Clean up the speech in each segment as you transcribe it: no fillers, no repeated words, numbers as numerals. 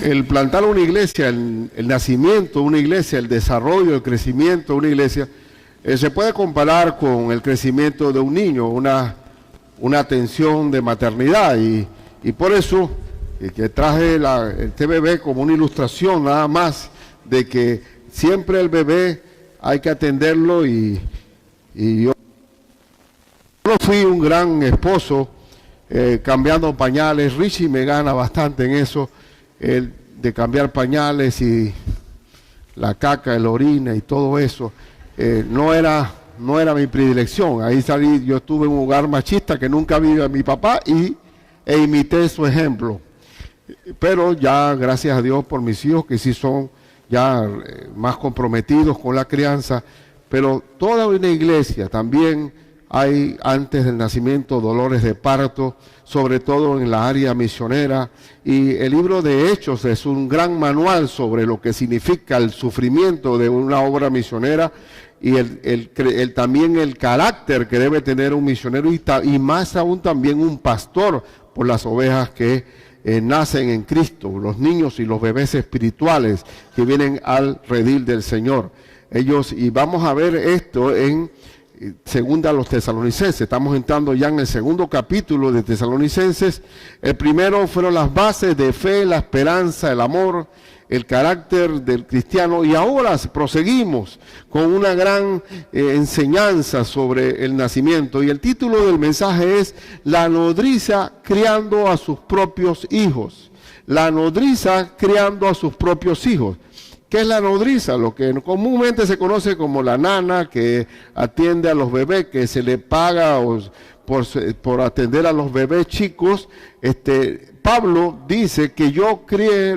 El plantar una iglesia, el nacimiento de una iglesia, el desarrollo, el crecimiento de una iglesia, se puede comparar con el crecimiento de un niño, una atención de maternidad. Y por eso que traje este bebé como una ilustración nada más de que siempre el bebé hay que atenderlo y yo no fui un gran esposo cambiando pañales. Richie me gana bastante en eso, de cambiar pañales y la caca, la orina y todo eso. No era mi predilección. Ahí salí, yo estuve en un hogar machista que nunca vi a mi papá e imité su ejemplo. Pero ya, gracias a Dios por mis hijos que sí son ya más comprometidos con la crianza. Pero toda una iglesia también hay antes del nacimiento dolores de parto, sobre todo en la área misionera. Y el libro de Hechos es un gran manual sobre lo que significa el sufrimiento de una obra misionera y también el carácter que debe tener un misionero y más aún también un pastor por las ovejas que nacen en Cristo, los niños y los bebés espirituales que vienen al redil del Señor. Y vamos a ver esto en segunda a los Tesalonicenses. Estamos entrando ya en el segundo capítulo de Tesalonicenses. El primero fueron las bases de fe, la esperanza, el amor, el carácter del cristiano, y ahora proseguimos con una gran enseñanza sobre el nacimiento, y el título del mensaje es La nodriza criando a sus propios hijos. La nodriza criando a sus propios hijos. ¿Qué es la nodriza? Lo que comúnmente se conoce como la nana, que atiende a los bebés, que se le paga por atender a los bebés chicos. Pablo dice que yo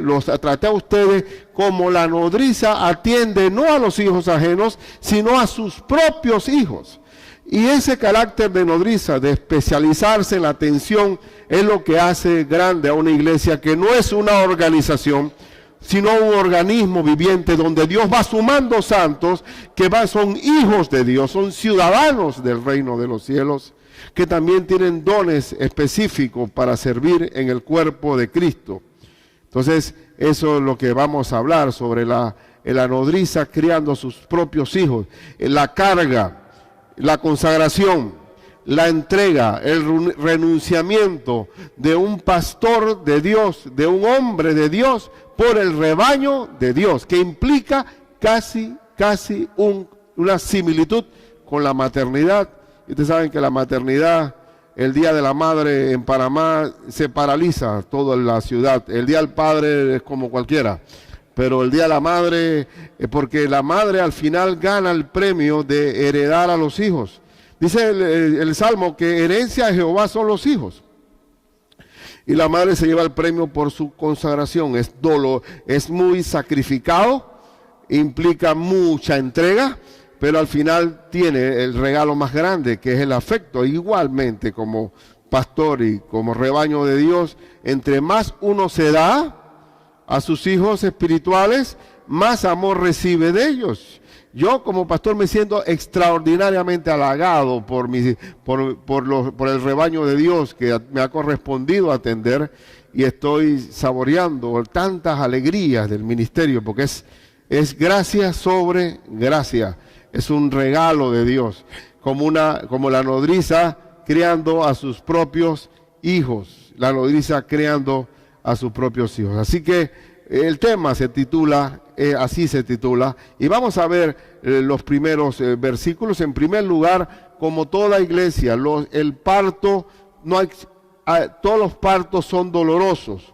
los traté a ustedes como la nodriza atiende no a los hijos ajenos, sino a sus propios hijos. Y ese carácter de nodriza, de especializarse en la atención, es lo que hace grande a una iglesia que no es una organización, sino un organismo viviente donde Dios va sumando santos que son hijos de Dios, son ciudadanos del reino de los cielos, que también tienen dones específicos para servir en el cuerpo de Cristo. Entonces, eso es lo que vamos a hablar sobre la nodriza criando a sus propios hijos, la carga, la consagración, la entrega, el renunciamiento de un pastor de Dios, de un hombre de Dios, por el rebaño de Dios, que implica casi una similitud con la maternidad. Y ustedes saben que la maternidad, el Día de la Madre en Panamá se paraliza toda la ciudad. El Día del Padre es como cualquiera, pero el Día de la Madre, porque la madre al final gana el premio de heredar a los hijos. Dice el Salmo que herencia de Jehová son los hijos. Y la madre se lleva el premio por su consagración. Es muy sacrificado, implica mucha entrega, pero al final tiene el regalo más grande, que es el afecto. Igualmente, como pastor y como rebaño de Dios, entre más uno se da a sus hijos espirituales, más amor recibe de ellos. Yo como pastor me siento extraordinariamente halagado por el rebaño de Dios que me ha correspondido atender, y estoy saboreando tantas alegrías del ministerio, porque es gracia sobre gracia, es un regalo de Dios, como la nodriza criando a sus propios hijos, la nodriza criando a sus propios hijos. Así que el tema así se titula, y vamos a ver los primeros versículos. En primer lugar, como toda iglesia, el parto, todos los partos son dolorosos.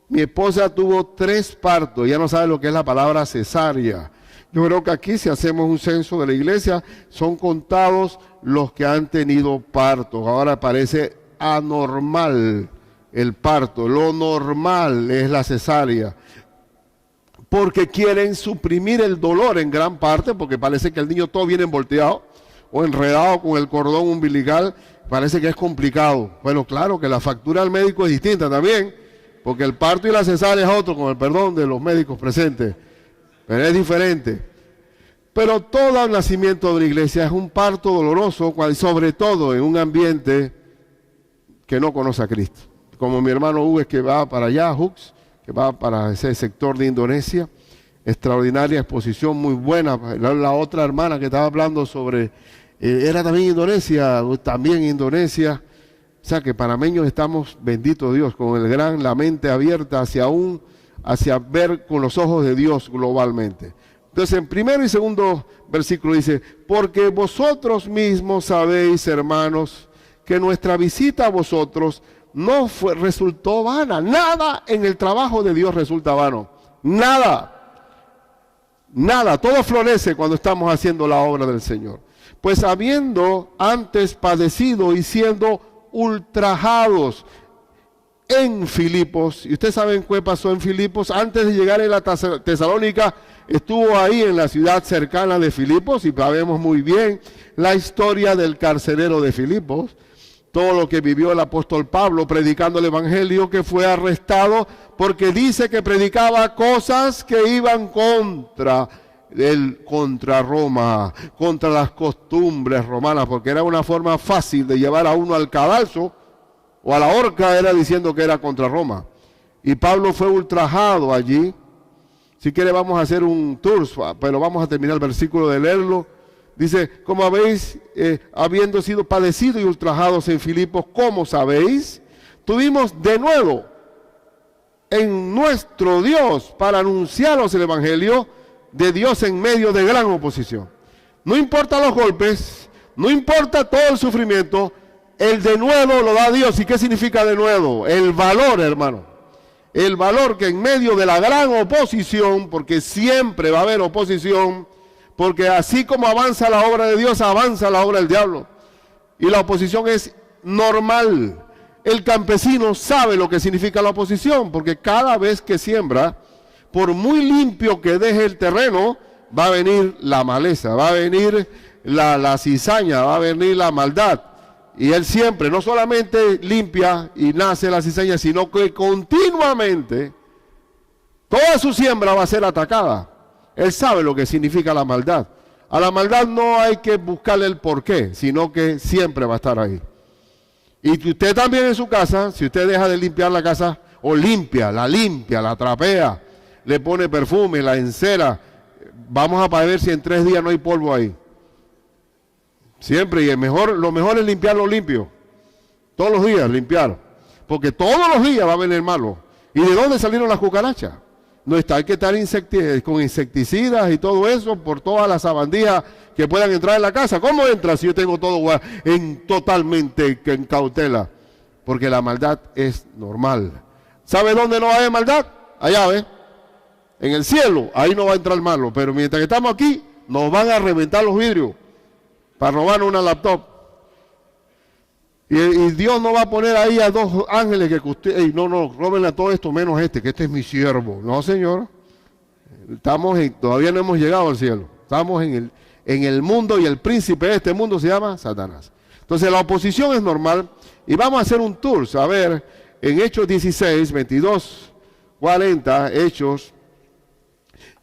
Mi esposa tuvo 3 partos, ya no sabe lo que es la palabra cesárea. Yo creo que aquí, si hacemos un censo de la iglesia, son contados los que han tenido partos. Ahora parece anormal el parto, lo normal es la cesárea, porque quieren suprimir el dolor en gran parte, porque parece que el niño todo viene volteado o enredado con el cordón umbilical, parece que es complicado. Bueno, claro que la factura del médico es distinta también, porque el parto y la cesárea es otro, con el perdón de los médicos presentes, pero es diferente. Pero todo el nacimiento de la iglesia es un parto doloroso, sobre todo en un ambiente que no conoce a Cristo. Como mi hermano Hugo, que va para allá, Hux, que va para ese sector de Indonesia. Extraordinaria exposición, muy buena. La otra hermana que estaba hablando sobre, era también Indonesia, también Indonesia. O sea que panameños estamos, bendito Dios, con la mente abierta hacia ver con los ojos de Dios globalmente. Entonces, en primero y segundo versículo dice, porque vosotros mismos sabéis, hermanos, que nuestra visita a vosotros resultó vana. Nada en el trabajo de Dios resulta vano. Nada. Nada. Todo florece cuando estamos haciendo la obra del Señor. Pues habiendo antes padecido y siendo ultrajados en Filipos, y ustedes saben qué pasó en Filipos, antes de llegar a la Tesalónica, estuvo ahí en la ciudad cercana de Filipos, y sabemos muy bien la historia del carcelero de Filipos, todo lo que vivió el apóstol Pablo predicando el evangelio, que fue arrestado porque dice que predicaba cosas que iban contra Roma, contra las costumbres romanas, porque era una forma fácil de llevar a uno al cadalso o a la horca, era diciendo que era contra Roma. Y Pablo fue ultrajado allí. Si quiere vamos a hacer un tour, pero vamos a terminar el versículo de leerlo. Dice, como habéis, habiendo sido padecidos y ultrajados en Filipos, como sabéis, tuvimos de nuevo en nuestro Dios para anunciaros el evangelio de Dios en medio de gran oposición. No importa los golpes, no importa todo el sufrimiento, el de nuevo lo da Dios. ¿Y qué significa de nuevo? El valor, hermano. El valor que en medio de la gran oposición, porque siempre va a haber oposición, porque así como avanza la obra de Dios, avanza la obra del diablo. Y la oposición es normal. El campesino sabe lo que significa la oposición, porque cada vez que siembra, por muy limpio que deje el terreno, va a venir la maleza, va a venir la cizaña, va a venir la maldad. Y él siempre, no solamente limpia y nace la cizaña, sino que continuamente toda su siembra va a ser atacada. Él sabe lo que significa la maldad. A la maldad no hay que buscarle el porqué, sino que siempre va a estar ahí. Y usted también en su casa, si usted deja de limpiar la casa, o limpia, la trapea, le pone perfume, la encera, vamos a ver si en 3 días no hay polvo ahí. Siempre, y lo mejor es limpiarlo limpio. Todos los días limpiar. Porque todos los días va a venir malo. ¿Y de dónde salieron las cucarachas? No está, hay que estar con insecticidas y todo eso por todas las sabandijas que puedan entrar en la casa. ¿Cómo entra si yo tengo todo totalmente en cautela? Porque la maldad es normal. ¿Sabe dónde no hay maldad? Allá, ¿ves? En el cielo, ahí no va a entrar malo. Pero mientras que estamos aquí, nos van a reventar los vidrios para robar una laptop. Y Dios no va a poner ahí a 2 ángeles que usted, no, roben a todo esto menos que este es mi siervo. No, señor. Todavía no hemos llegado al cielo. Estamos en el mundo, y el príncipe de este mundo se llama Satanás. Entonces la oposición es normal, y vamos a hacer un tour, a ver, en Hechos 16, 22, 40, Hechos,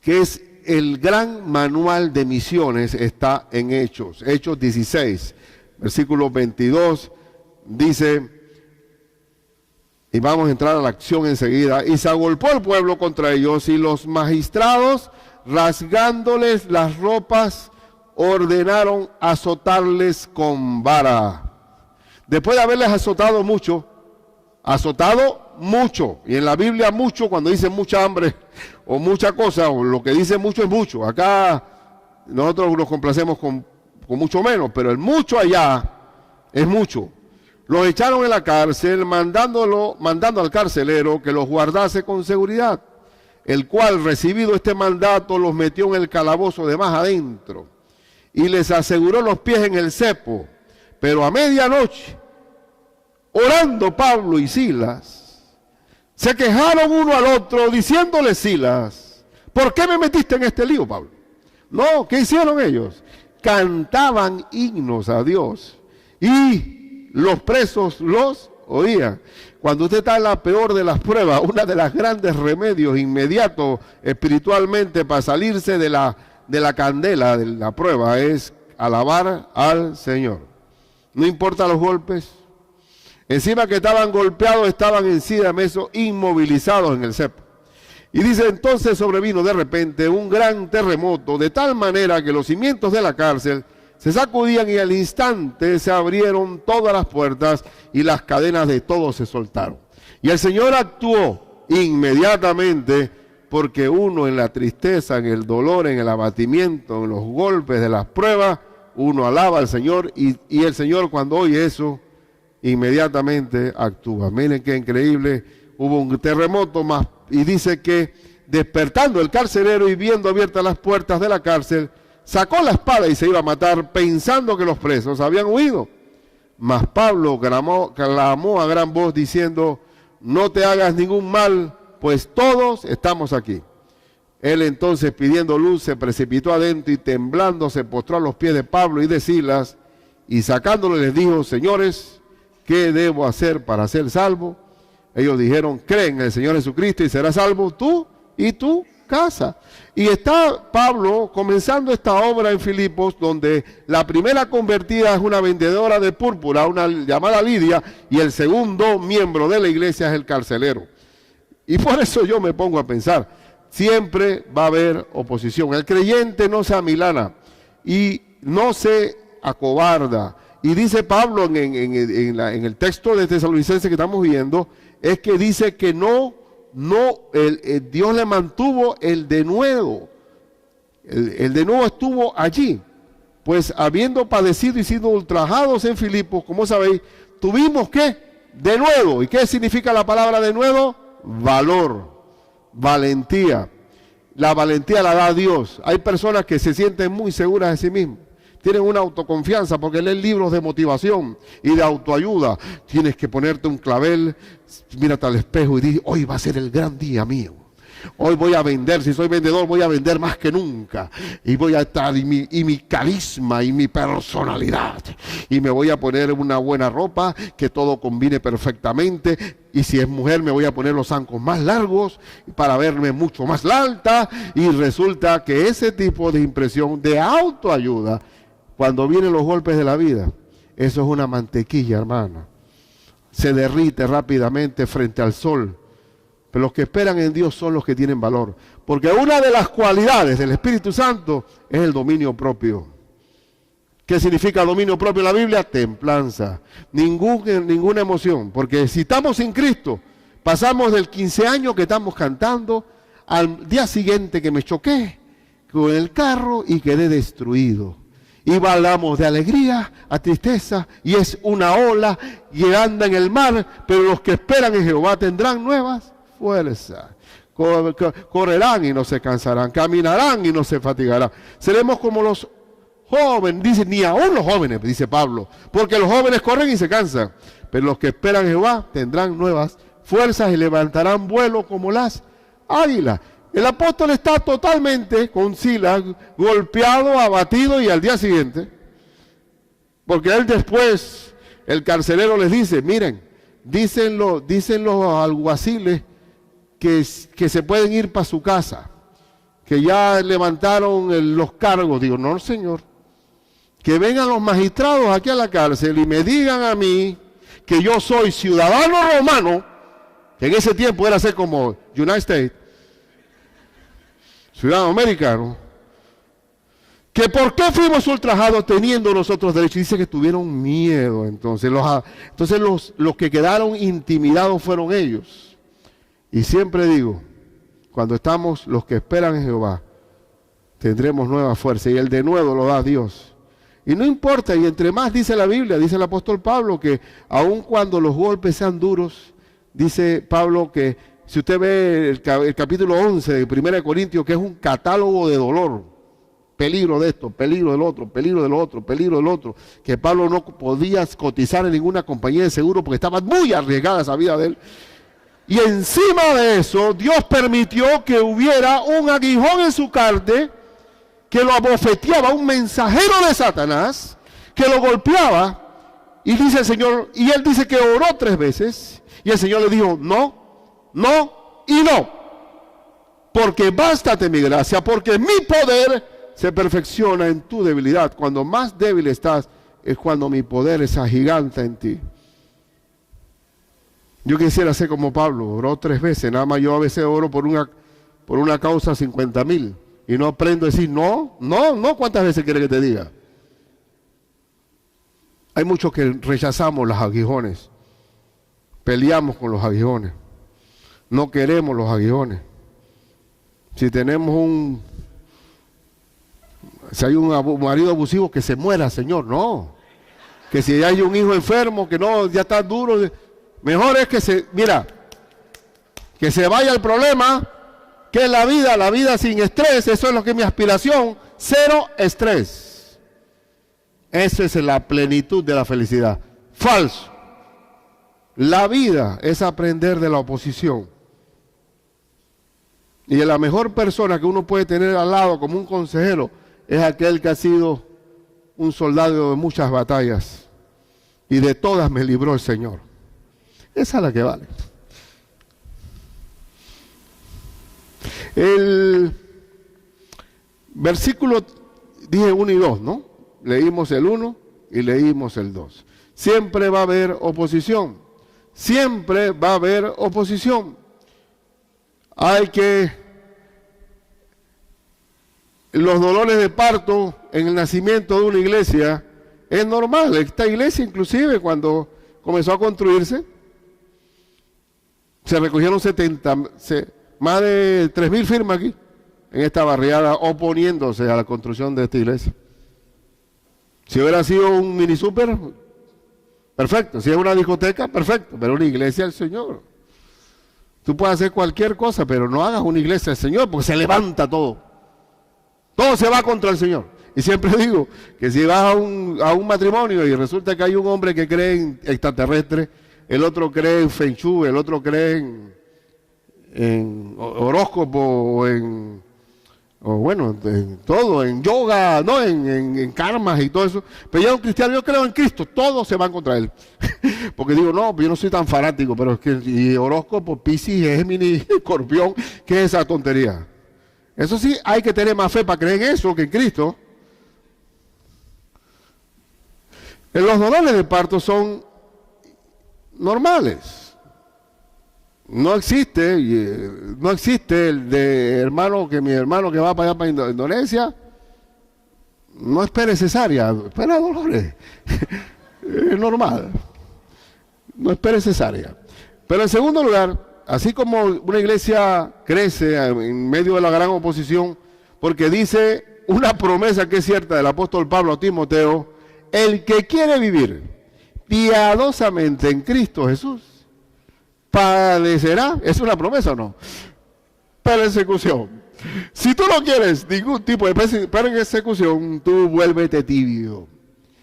que es el gran manual de misiones, está en Hechos 16, versículo 22, dice, y vamos a entrar a la acción enseguida, y se agolpó el pueblo contra ellos, y los magistrados, rasgándoles las ropas, ordenaron azotarles con vara. Después de haberles azotado mucho, y en la Biblia mucho, cuando dice mucha hambre o mucha cosa, o lo que dice mucho es mucho. Acá nosotros nos complacemos con mucho menos, pero el mucho allá es mucho. Los echaron en la cárcel, mandando al carcelero que los guardase con seguridad, el cual, recibido este mandato, los metió en el calabozo de más adentro y les aseguró los pies en el cepo. Pero a medianoche, orando Pablo y Silas, se quejaron uno al otro, diciéndole Silas, ¿por qué me metiste en este lío, Pablo? No, ¿qué hicieron ellos? Cantaban himnos a Dios y los presos los oían. Cuando usted está en la peor de las pruebas, una de las grandes remedios inmediatos espiritualmente para salirse de la candela de la prueba es alabar al Señor. No importa los golpes. Encima que estaban golpeados, estaban en silla de mesa, inmovilizados en el cepo. Y dice, entonces sobrevino de repente un gran terremoto, de tal manera que los cimientos de la cárcel se sacudían y al instante se abrieron todas las puertas y las cadenas de todos se soltaron. Y el Señor actuó inmediatamente, porque uno en la tristeza, en el dolor, en el abatimiento, en los golpes de las pruebas, uno alaba al Señor y el Señor cuando oye eso, inmediatamente actúa. Miren qué increíble, hubo un terremoto más y dice que despertando el carcelero y viendo abiertas las puertas de la cárcel, sacó la espada y se iba a matar pensando que los presos habían huido. Mas Pablo clamó a gran voz diciendo, no te hagas ningún mal, pues todos estamos aquí. Él entonces, pidiendo luz, se precipitó adentro y temblando se postró a los pies de Pablo y de Silas, y sacándole les dijo, señores, ¿qué debo hacer para ser salvo? Ellos dijeron, cree en el Señor Jesucristo y serás salvo tú y tu casa. Y está Pablo comenzando esta obra en Filipos, donde la primera convertida es una vendedora de púrpura, una llamada Lidia, y el segundo miembro de la iglesia es el carcelero. Y por eso yo me pongo a pensar, siempre va a haber oposición. El creyente no se amilana y no se acobarda. Y dice Pablo en el texto de Tesalonicenses que estamos viendo, es que dice que Dios le mantuvo el denuedo. El denuedo estuvo allí. Pues habiendo padecido y sido ultrajados en Filipos, como sabéis, tuvimos que denuedo. ¿Y qué significa la palabra denuedo? Valor, valentía. La valentía la da Dios. Hay personas que se sienten muy seguras de sí mismas. Tienen una autoconfianza porque leen libros de motivación y de autoayuda. Tienes que ponerte un clavel, mírate al espejo y di, hoy va a ser el gran día mío. Hoy voy a vender, si soy vendedor voy a vender más que nunca. Y voy a estar, y mi carisma y mi personalidad. Y me voy a poner una buena ropa, que todo combine perfectamente. Y si es mujer me voy a poner los zancos más largos para verme mucho más alta. Y resulta que ese tipo de impresión de autoayuda, cuando vienen los golpes de la vida, eso es una mantequilla, hermano. Se derrite rápidamente frente al sol. Pero los que esperan en Dios son los que tienen valor. Porque una de las cualidades del Espíritu Santo es el dominio propio. ¿Qué significa dominio propio en la Biblia? Templanza. Ninguna emoción. Porque si estamos sin Cristo, pasamos del 15 años que estamos cantando al día siguiente que me choqué con el carro y quedé destruido. Y bailamos de alegría a tristeza y es una ola y anda en el mar, pero los que esperan en Jehová tendrán nuevas fuerza, correrán y no se cansarán, caminarán y no se fatigarán. Seremos como los jóvenes, dice, ni aún los jóvenes, dice Pablo, porque los jóvenes corren y se cansan, pero los que esperan en Jehová tendrán nuevas fuerzas y levantarán vuelo como las águilas. El apóstol está totalmente con Silas, golpeado, abatido y al día siguiente, porque él después, el carcelero les dice, miren, dicen los alguaciles que se pueden ir para su casa, que ya levantaron los cargos. Digo, no, Señor, que vengan los magistrados aquí a la cárcel y me digan a mí que yo soy ciudadano romano, que en ese tiempo era ser como United States, ciudadano americano, que por qué fuimos ultrajados teniendo nosotros derechos. Dice que tuvieron miedo. Entonces los que quedaron intimidados fueron ellos. Y siempre digo, cuando estamos los que esperan en Jehová, tendremos nueva fuerza. Y el denuedo lo da Dios. Y no importa, y entre más dice la Biblia, dice el apóstol Pablo, que aun cuando los golpes sean duros, dice Pablo que si usted ve el capítulo 11 de 1 Corintios, que es un catálogo de dolor, peligro de esto, peligro del otro, peligro del otro, peligro del otro, que Pablo no podía cotizar en ninguna compañía de seguro porque estaba muy arriesgada esa vida de él. Y encima de eso, Dios permitió que hubiera un aguijón en su carne que lo abofeteaba, un mensajero de Satanás que lo golpeaba. Y dice el Señor, y él dice que oró 3 veces, y el Señor le dijo, no, no y no, porque bástate mi gracia, porque mi poder se perfecciona en tu debilidad. Cuando más débil estás, es cuando mi poder se agiganta en ti. Yo quisiera ser como Pablo, oró 3 veces, nada más yo a veces oro por por una causa 50,000. Y no aprendo a decir no, ¿cuántas veces quiere que te diga? Hay muchos que rechazamos los aguijones, peleamos con los aguijones, no queremos los aguijones. Si tenemos si hay un marido abusivo, que se muera, Señor, no. Que si hay un hijo enfermo, que no, ya está duro, mejor es que que se vaya el problema, que la vida sin estrés. Eso es lo que es mi aspiración, 0 estrés. Eso es la plenitud de la felicidad. Falso. La vida es aprender de la oposición. Y la mejor persona que uno puede tener al lado como un consejero es aquel que ha sido un soldado de muchas batallas. Y de todas me libró el Señor. Esa es la que vale. El versículo, dije 1 y 2, ¿no? Leímos el 1 y leímos el 2. Siempre va a haber oposición. Siempre va a haber oposición. Los dolores de parto en el nacimiento de una iglesia es normal. Esta iglesia, inclusive, cuando comenzó a construirse, se recogieron más de 3,000 firmas aquí, en esta barriada, oponiéndose a la construcción de esta iglesia. Si hubiera sido un mini súper, perfecto. Si es una discoteca, perfecto. Pero una iglesia del Señor. Tú puedes hacer cualquier cosa, pero no hagas una iglesia del Señor, porque se levanta todo. Todo se va contra el Señor. Y siempre digo que si vas a un matrimonio y resulta que hay un hombre que cree en extraterrestres, el otro cree en Feng Shui, el otro cree en horóscopo en todo, en yoga, ¿no? En karmas y todo eso. Pero ya un cristiano, yo creo en Cristo, todos se van contra él. Porque digo, no, yo no soy tan fanático, pero es que y horóscopo, Piscis, Géminis, Escorpión, ¿qué es esa tontería? Eso sí, hay que tener más fe para creer en eso que en Cristo. Los dolores de parto son normales. No existe el de mi hermano que va para allá, para Indonesia, no espere cesárea, espera dolores. Es normal. No espere cesárea. Pero en segundo lugar, así como una iglesia crece en medio de la gran oposición, porque dice una promesa que es cierta del apóstol Pablo a Timoteo: el que quiere vivir piadosamente en Cristo Jesús, padecerá. ¿Es una promesa o no? Persecución. Si tú no quieres ningún tipo de persecución, tú vuélvete tibio.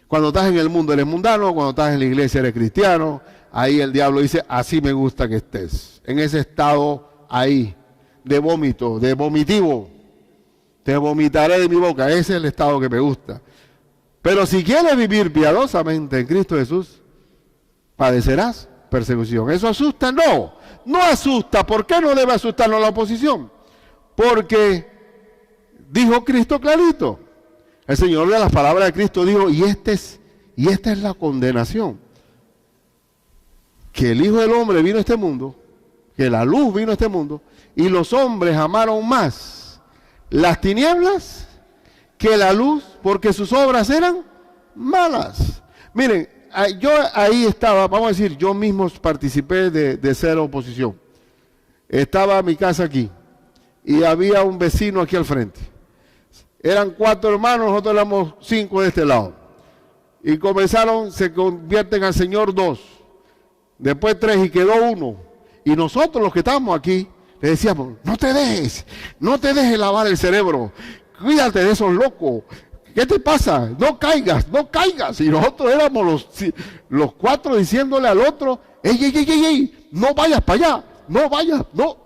Cuando estás en el mundo eres mundano, cuando estás en la iglesia eres cristiano. Ahí el diablo dice, así me gusta que estés. En ese estado ahí, de vómito, de vomitivo. Te vomitaré de mi boca. Ese es el estado que me gusta. Pero si quieres vivir piadosamente en Cristo Jesús, padecerás persecución. ¿Eso asusta? No, no asusta. ¿Por qué no debe asustarnos la oposición? Porque dijo Cristo clarito. El Señor de las palabras de Cristo dijo, y esta es la condenación. Que el Hijo del Hombre vino a este mundo, que la luz vino a este mundo, y los hombres amaron más las tinieblas que la luz, porque sus obras eran malas. Miren, yo ahí estaba, vamos a decir, yo mismo participé de ser oposición. Estaba mi casa aquí, y había un vecino aquí al frente. Eran 4 hermanos, nosotros éramos 5 de este lado. Y se convierten al Señor 2. Después 3 y quedó 1. Y nosotros los que estábamos aquí, le decíamos, no te dejes lavar el cerebro. Cuídate de esos locos. ¿Qué te pasa? No caigas. Y nosotros éramos los 4 diciéndole al otro, ey, no vayas para allá, no vayas, no.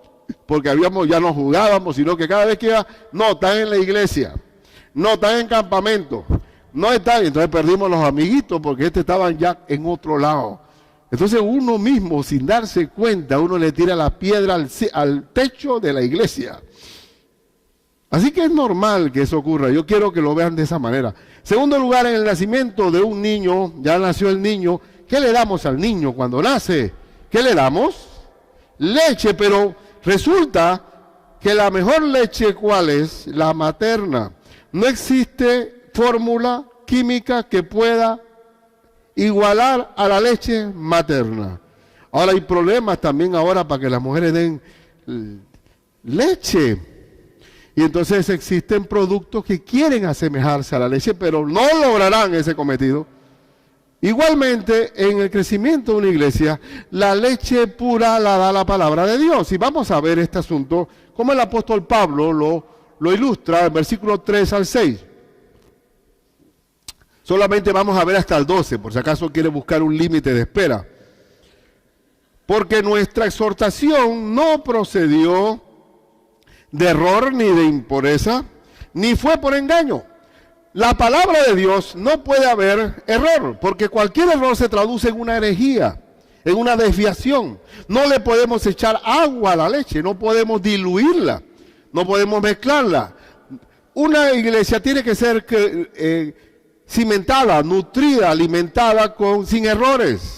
Porque ya no jugábamos, sino que cada vez que iba, no, están en la iglesia, no, están en campamento, no están. Entonces perdimos los amiguitos porque estaban ya en otro lado. Entonces uno mismo, sin darse cuenta, uno le tira la piedra al techo de la iglesia. Así que es normal que eso ocurra. Yo quiero que lo vean de esa manera. Segundo lugar, en el nacimiento de un niño, ya nació el niño. ¿Qué le damos al niño cuando nace? ¿Qué le damos? Leche, pero resulta que la mejor leche, ¿cuál es? La materna. No existe fórmula química que pueda igualar a la leche materna. Ahora hay problemas también ahora para que las mujeres den leche. Y entonces existen productos que quieren asemejarse a la leche, pero no lograrán ese cometido. Igualmente, en el crecimiento de una iglesia, la leche pura la da la palabra de Dios. Y vamos a ver este asunto, como el apóstol Pablo lo ilustra, en versículo 3 al 6. Solamente vamos a ver hasta el 12, por si acaso quiere buscar un límite de espera. Porque nuestra exhortación no procedió de error ni de impureza, ni fue por engaño. La palabra de Dios no puede haber error, porque cualquier error se traduce en una herejía, en una desviación. No le podemos echar agua a la leche, no podemos diluirla, no podemos mezclarla. Una iglesia tiene que ser cimentada, nutrida, alimentada sin errores.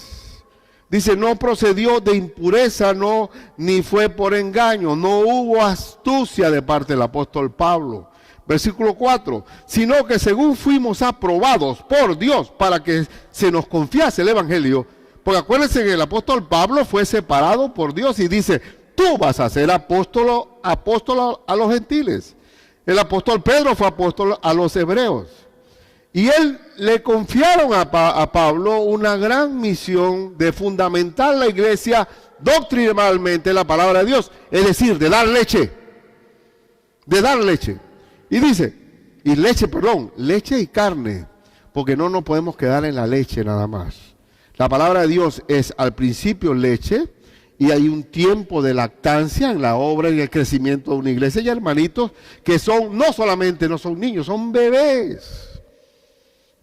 Dice, no procedió de impureza, no, ni fue por engaño, no hubo astucia de parte del apóstol Pablo. Versículo 4, sino que según fuimos aprobados por Dios para que se nos confiase el evangelio, porque acuérdense que el apóstol Pablo fue separado por Dios y dice, tú vas a ser apóstol a los gentiles. El apóstol Pedro fue apóstol a los hebreos. Y él le confiaron a Pablo una gran misión de fundamentar la iglesia doctrinalmente la palabra de Dios, es decir, de dar leche. Y dice, leche y carne, porque no nos podemos quedar en la leche nada más. La palabra de Dios es al principio leche, y hay un tiempo de lactancia en la obra y el crecimiento de una iglesia. Y hermanitos que no solamente no son niños, son bebés.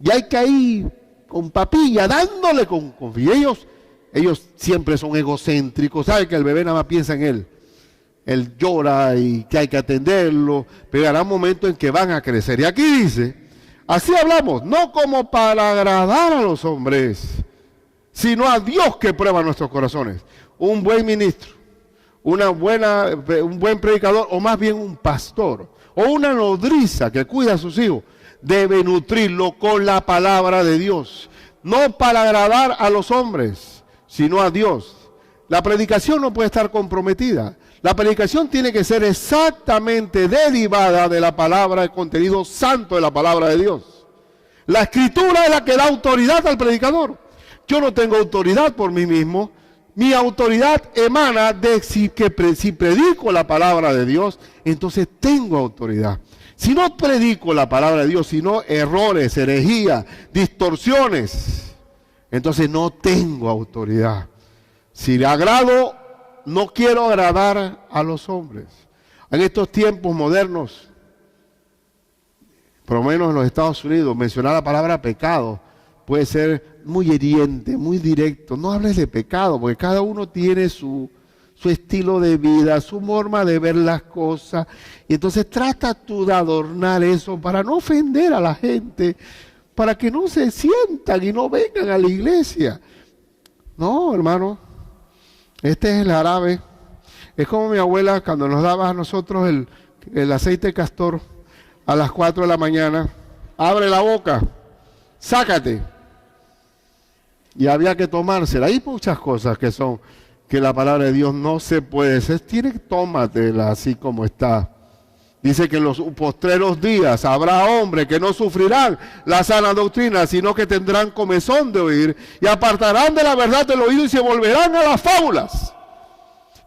Y hay que ir con papilla, dándole con y ellos siempre son egocéntricos, saben que el bebé nada más piensa en él. Él llora y que hay que atenderlo, pero habrá un momento en que van a crecer. Y aquí dice, así hablamos, no como para agradar a los hombres, sino a Dios que prueba nuestros corazones. Un buen ministro, un buen predicador, o más bien un pastor, o una nodriza que cuida a sus hijos, debe nutrirlo con la palabra de Dios, no para agradar a los hombres, sino a Dios. La predicación no puede estar comprometida. La predicación tiene que ser exactamente derivada de la palabra, el contenido santo de la palabra de Dios. La escritura es la que da autoridad al predicador. Yo no tengo autoridad por mí mismo. Mi autoridad emana de si predico la palabra de Dios, entonces tengo autoridad. Si no predico la palabra de Dios, sino errores, herejías, distorsiones, entonces no tengo autoridad. Si le agrado, no quiero agradar a los hombres. En estos tiempos modernos, por lo menos en los Estados Unidos, mencionar la palabra pecado puede ser muy hiriente, muy directo. No hables de pecado, porque cada uno tiene su estilo de vida, su forma de ver las cosas. Y entonces trata tú de adornar eso para no ofender a la gente, para que no se sientan y no vengan a la iglesia. No, hermano, este es el árabe. Es como mi abuela cuando nos daba a nosotros el aceite de castor a las 4 de la mañana. Abre la boca, sácate. Y había que tomársela. Hay muchas cosas que la palabra de Dios no se puede hacer. Tómatela así como está. Dice que en los postreros días habrá hombres que no sufrirán la sana doctrina, sino que tendrán comezón de oír y apartarán de la verdad del oído y se volverán a las fábulas.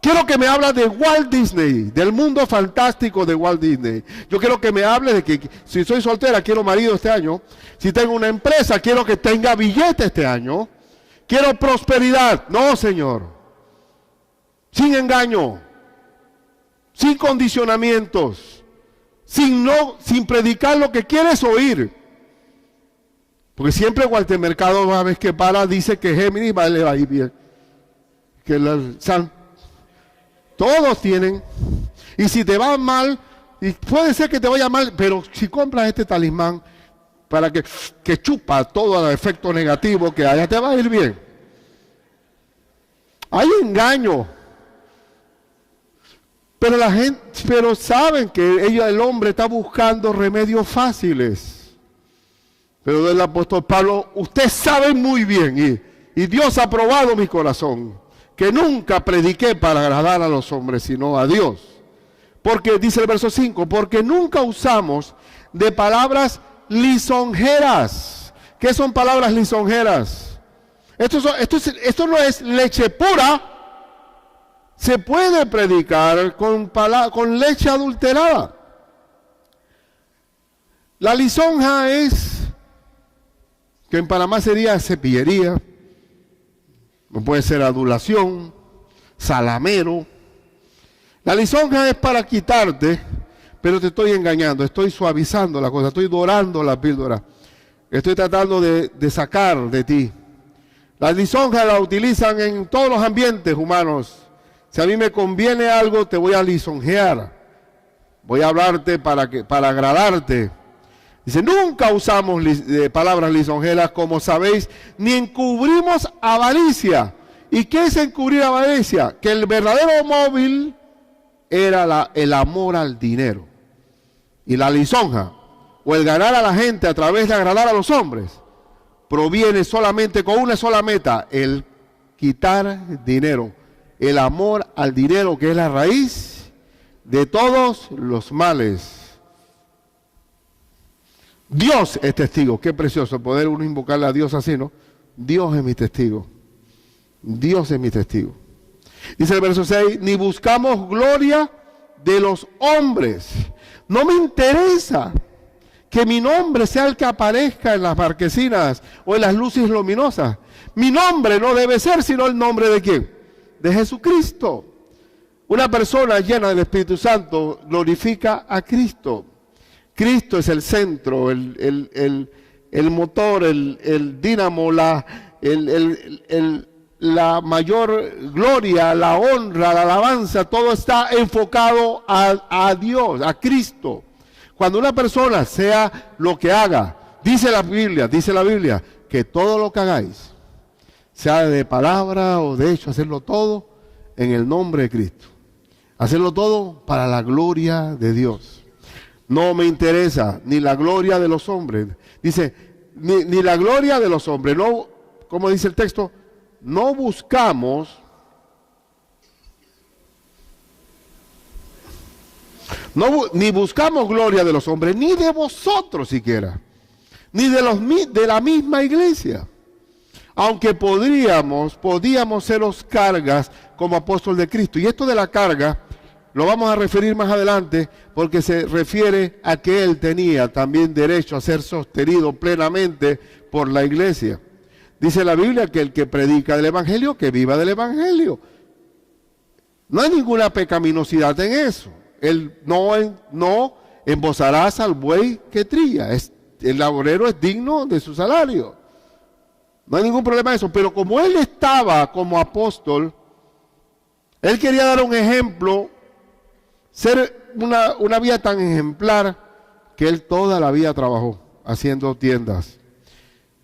Quiero que me hables de Walt Disney, del mundo fantástico de Walt Disney. Yo quiero que me hables de que si soy soltera, quiero marido este año. Si tengo una empresa, quiero que tenga billete este año. Quiero prosperidad. No, Señor. Sin engaño. Sin condicionamientos. Sin predicar lo que quieres oír. Porque siempre Walter Mercado, una vez que para, dice que Géminis le va a ir bien. Que todos tienen. Y si te va mal, y puede ser que te vaya mal, pero si compras este talismán para que chupa todo el efecto negativo que haya, te va a ir bien. Hay engaño. Pero la gente, pero saben que el hombre está buscando remedios fáciles. Pero del apóstol Pablo, usted sabe muy bien, y Dios ha probado mi corazón, que nunca prediqué para agradar a los hombres, sino a Dios. Porque, dice el verso 5, porque nunca usamos de palabras lisonjeras. ¿Qué son palabras lisonjeras? Esto no es leche pura. Se puede predicar con leche adulterada. La lisonja es, que en Panamá sería cepillería, no puede ser adulación, salamero. La lisonja es para quitarte, pero te estoy engañando, estoy suavizando la cosa, estoy dorando la píldora, estoy tratando de sacar de ti. La lisonja la utilizan en todos los ambientes humanos. Si a mí me conviene algo, te voy a lisonjear. Voy a hablarte para agradarte. Dice, nunca usamos palabras lisonjeras, como sabéis, ni encubrimos avaricia. ¿Y qué es encubrir avaricia? Que el verdadero móvil era el amor al dinero. Y la lisonja, o el ganar a la gente a través de agradar a los hombres, proviene solamente con una sola meta, el quitar dinero. El amor al dinero, que es la raíz de todos los males. Dios es testigo. Qué precioso poder uno invocarle a Dios así, ¿no? Dios es mi testigo. Dios es mi testigo. Dice el verso 6, ni buscamos gloria de los hombres. No me interesa que mi nombre sea el que aparezca en las marquesinas o en las luces luminosas. Mi nombre no debe ser sino el nombre de ¿quién? De Jesucristo. Una persona llena del Espíritu Santo glorifica a Cristo. Cristo es el centro, el motor, el dínamo, la mayor gloria, la honra, la alabanza, todo está enfocado a Dios, a Cristo. Cuando una persona, sea lo que haga, dice la Biblia, que todo lo que hagáis, sea de palabra o de hecho, hacerlo todo en el nombre de Cristo. Hacerlo todo para la gloria de Dios. No me interesa ni la gloria de los hombres. Dice, ni la gloria de los hombres. No, como dice el texto, no buscamos, ni buscamos gloria de los hombres, ni de vosotros siquiera, ni de la misma iglesia. Aunque podíamos seros cargas como apóstol de Cristo. Y esto de la carga lo vamos a referir más adelante, porque se refiere a que él tenía también derecho a ser sostenido plenamente por la iglesia. Dice la Biblia que el que predica del Evangelio, que viva del Evangelio. No hay ninguna pecaminosidad en eso. Él no embozarás al buey que trilla. El laborero es digno de su salario. No hay ningún problema en eso, pero como él estaba como apóstol, él quería dar un ejemplo, ser una vida tan ejemplar, que él toda la vida trabajó haciendo tiendas.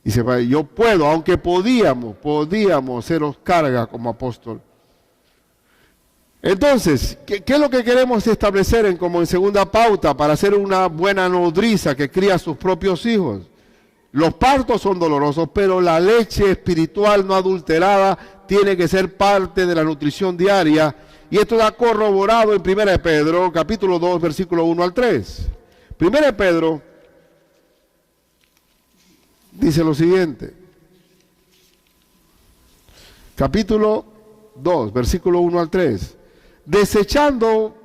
Y dice, yo puedo, aunque podíamos seros carga como apóstol. Entonces, ¿qué es lo que queremos establecer como en segunda pauta para ser una buena nodriza que cría a sus propios hijos? Los partos son dolorosos, pero la leche espiritual no adulterada tiene que ser parte de la nutrición diaria. Y esto está corroborado en 1 Pedro, capítulo 2, versículo 1 al 3. 1 Pedro dice lo siguiente. Capítulo 2, versículo 1 al 3. Desechando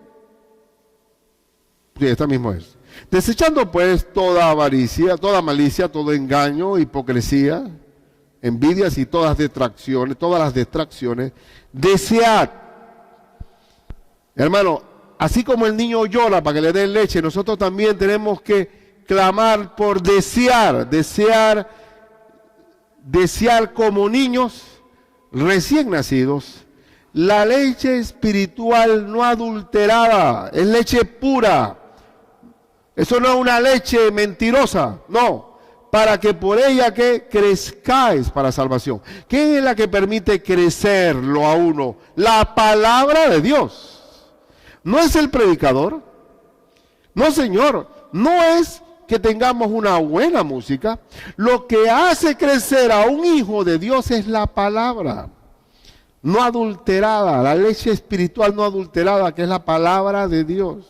pues toda avaricia, toda malicia, todo engaño, hipocresía, envidias y todas las distracciones, desead. Hermano, así como el niño llora para que le den leche, nosotros también tenemos que clamar por desear como niños recién nacidos, la leche espiritual no adulterada, es leche pura. Eso no es una leche mentirosa, no. Para que por ella que crezcáis para salvación. ¿Quién es la que permite crecerlo a uno? La palabra de Dios. no es el predicador. No, señor, no es que tengamos una buena música. Lo que hace crecer a un hijo de Dios es la palabra, no adulterada, la leche espiritual no adulterada, que es la palabra de Dios.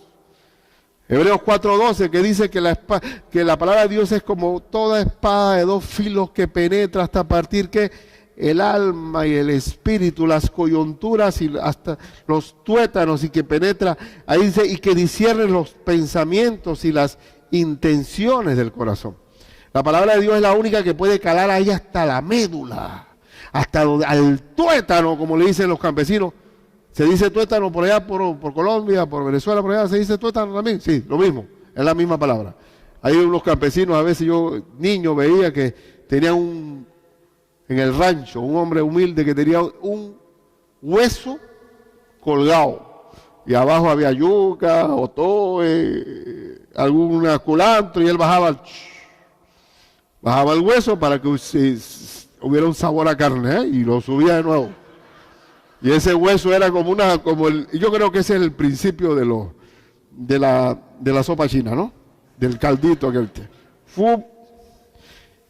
Hebreos 4:12, que dice que la palabra de Dios es como toda espada de 2 filos que penetra hasta partir que el alma y el espíritu, las coyunturas y hasta los tuétanos, y que penetra, ahí dice, y que discierne los pensamientos y las intenciones del corazón. La palabra de Dios es la única que puede calar ahí hasta la médula, hasta al tuétano, como le dicen los campesinos. ¿Se dice tuétano por allá, por Colombia, por Venezuela, por allá? ¿Se dice tuétano también? Sí, lo mismo, es la misma palabra. Hay unos campesinos, a veces yo, niño, veía que tenían en el rancho, un hombre humilde que tenía un hueso colgado. Y abajo había yuca, otoe, alguna culantro, y él bajaba el hueso para que hubiera un sabor a carne, y lo subía de nuevo. Y ese hueso era yo creo que ese es el principio de la sopa china, ¿no? Del caldito aquel.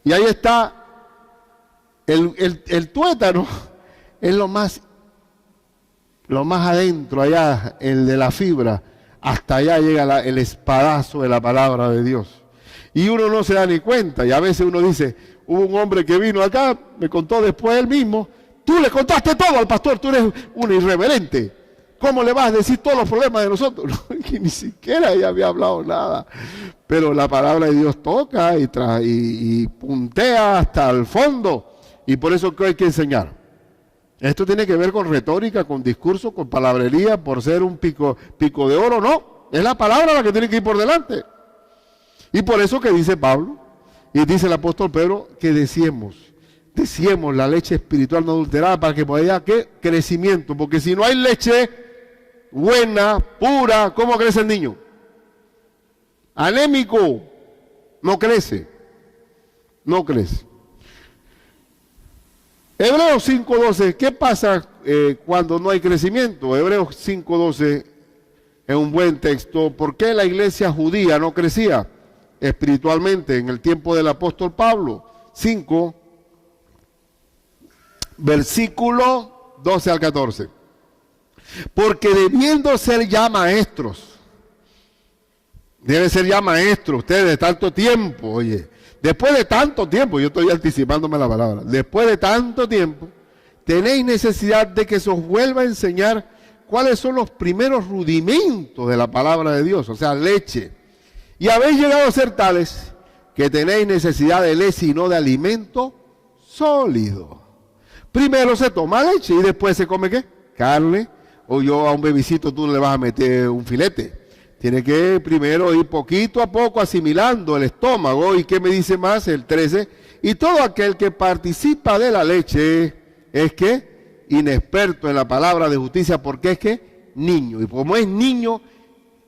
Y ahí está el tuétano, es lo más adentro, allá, el de la fibra, hasta allá llega el espadazo de la palabra de Dios. Y uno no se da ni cuenta, y a veces uno dice, hubo un hombre que vino acá, me contó después él mismo, tú le contaste todo al pastor, tú eres un irreverente, ¿cómo le vas a decir todos los problemas de nosotros? Que ni siquiera ella había hablado nada, pero la palabra de Dios toca y puntea hasta el fondo, y por eso que hay que enseñar. Esto tiene que ver con retórica, con discurso, con palabrería, por ser un pico de oro, no, es la palabra la que tiene que ir por delante. Y por eso que dice Pablo, y dice el apóstol Pedro, que deseemos la leche espiritual no adulterada para que haya crecimiento, porque si no hay leche buena, pura, ¿cómo crece el niño? Anémico, no crece. Hebreos 5:12, ¿qué pasa cuando no hay crecimiento? Hebreos 5:12 es un buen texto. ¿Por qué la iglesia judía no crecía espiritualmente en el tiempo del apóstol Pablo? 5, versículo 12 al 14. Porque debiendo ser ya maestros, debe ser ya maestros ustedes de tanto tiempo, oye, después de tanto tiempo, yo estoy anticipándome la palabra, después de tanto tiempo, tenéis necesidad de que se os vuelva a enseñar cuáles son los primeros rudimentos de la palabra de Dios, o sea, leche. Y habéis llegado a ser tales que tenéis necesidad de leche y no de alimento sólido. Primero se toma leche y después se come ¿qué? Carne. O yo a un bebicito tú le vas a meter un filete. Tiene que primero ir poquito a poco asimilando el estómago. ¿Y qué me dice más? El 13. Y todo aquel que participa de la leche es que inexperto en la palabra de justicia, porque es que niño. Y como es niño,